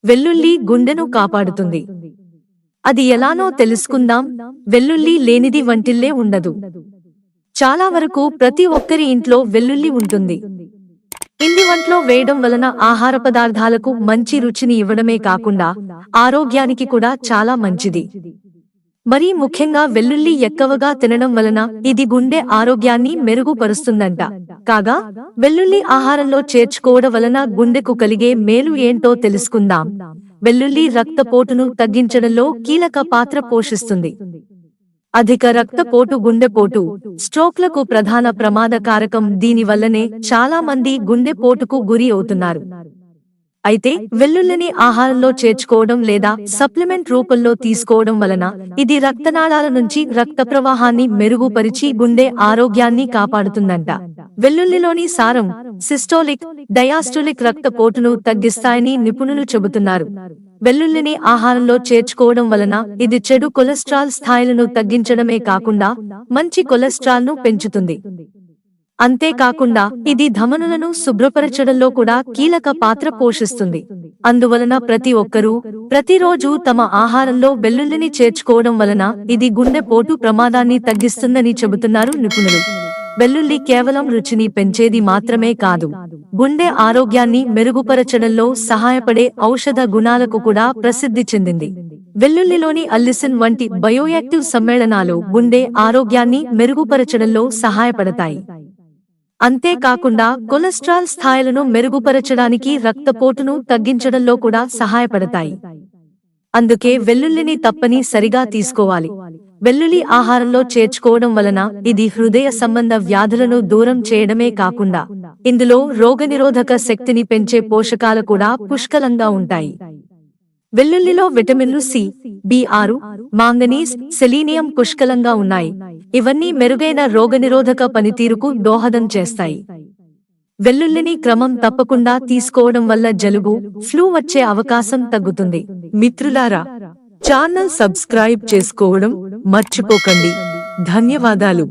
వెల్లుల్లి గుండెను కాపాడుతుంది. అది ఎలానో తెలుసుకుందాం. వెల్లుల్లి లేనిది వంటిల్లే ఉండదు. చాలా వరకు ప్రతి ఒక్కరి ఇంట్లో వెల్లుల్లి ఉంటుంది. ఇంది వంట్లో వేయడం వలన ఆహార పదార్థాలకు మంచి రుచిని ఇవ్వడమే కాకుండా ఆరోగ్యానికి కూడా చాలా మంచిది. మరీ ముఖ్యంగా వెల్లుల్లి ఎక్కువగా తినడం వలన ఇది గుండె ఆరోగ్యాన్ని మెరుగుపరుస్తుందంట. కాగా వెల్లుల్లి ఆహారంలో చేర్చుకోవడం వలన గుండెకు కలిగే మేలు ఏంటో తెలుసుకుందాం. వెల్లుల్లి రక్తపోటును తగ్గించడంలో కీలక పాత్ర పోషిస్తుంది. అధిక రక్తపోటు గుండెపోటు, స్ట్రోక్లకు ప్రధాన ప్రమాద కారకం. దీనివల్లనే చాలా మంది గుండెపోటుకు గురి అవుతున్నారు. అయితే వెల్లుల్లిని ఆహారంలో చేర్చుకోవడం లేదా సప్లిమెంట్ రూపంలో తీసుకోవడం వలన ఇది రక్తనాళాల నుంచి రక్త ప్రవాహాన్ని మెరుగుపరిచి గుండె ఆరోగ్యాన్ని కాపాడుతుందంట. వెల్లుల్లిలోని సారం సిస్టోలిక్, డయాస్టోలిక్ రక్తపోటును తగ్గిస్తాయని నిపుణులు చెబుతున్నారు. వెల్లుల్లిని ఆహారంలో చేర్చుకోవడం వలన ఇది చెడు కొలెస్ట్రాల్ స్థాయిలను తగ్గించడమే కాకుండా మంచి కొలెస్ట్రాల్ ను పెంచుతుంది. అంతేకాకుండా ఇది ధమనులను శుభ్రపరచడంలో కూడా కీలక పాత్ర పోషిస్తుంది. అందువలన ప్రతి ఒక్కరూ ప్రతిరోజు తమ ఆహారంలో వెల్లుల్లిని చేర్చుకోవడం వలన ఇది గుండెపోటు ప్రమాదాన్ని తగ్గిస్తుందని చెబుతున్నారు నిపుణులు. వెల్లుల్లి కేవలం రుచిని పెంచేది మాత్రమే కాదు, గుండె ఆరోగ్యాన్ని మెరుగుపరచడంలో సహాయపడే ఔషధ గుణాలకు కూడా ప్రసిద్ధి చెందింది. వెల్లుల్లిలోని అల్లిసిన్ వంటి బయోయాక్టివ్ సమ్మేళనాలు గుండె ఆరోగ్యాన్ని మెరుగుపరచడంలో సహాయపడతాయి. అంతేకాకుండా కొలెస్ట్రాల్ స్థాయిలను మెరుగుపరచడానికి, రక్తపోటును తగ్గించడంలో కూడా సహాయపడతాయి. అందుకే వెల్లుల్లిని తప్పనిసరిగా తీసుకోవాలి. వెల్లుల్లి ఆహారంలో చేర్చుకోవడం వలన ఇది హృదయ సంబంధ వ్యాధులను దూరం చేయడమే కాకుండా ఇందులో రోగనిరోధక శక్తిని పెంచే పోషకాలు కూడా పుష్కలంగా ఉంటాయి. వెల్లుల్లిలో విటమిన్లు సి, బి6, మాంగనీస్, సెలీనియం పుష్కలంగా ఉన్నాయి. ఇవన్నీ మెరుగైన రోగనిరోధక పనితీరుకు దోహదం చేస్తాయి. వెల్లుల్లిని క్రమం తప్పకుండా తీసుకోవడం వల్ల జలుబు, ఫ్లూ వచ్చే అవకాశం తగ్గుతుంది. మిత్రులారా, ఛానల్ సబ్స్క్రైబ్ చేసుకోవడం మర్చిపోకండి. ధన్యవాదాలు.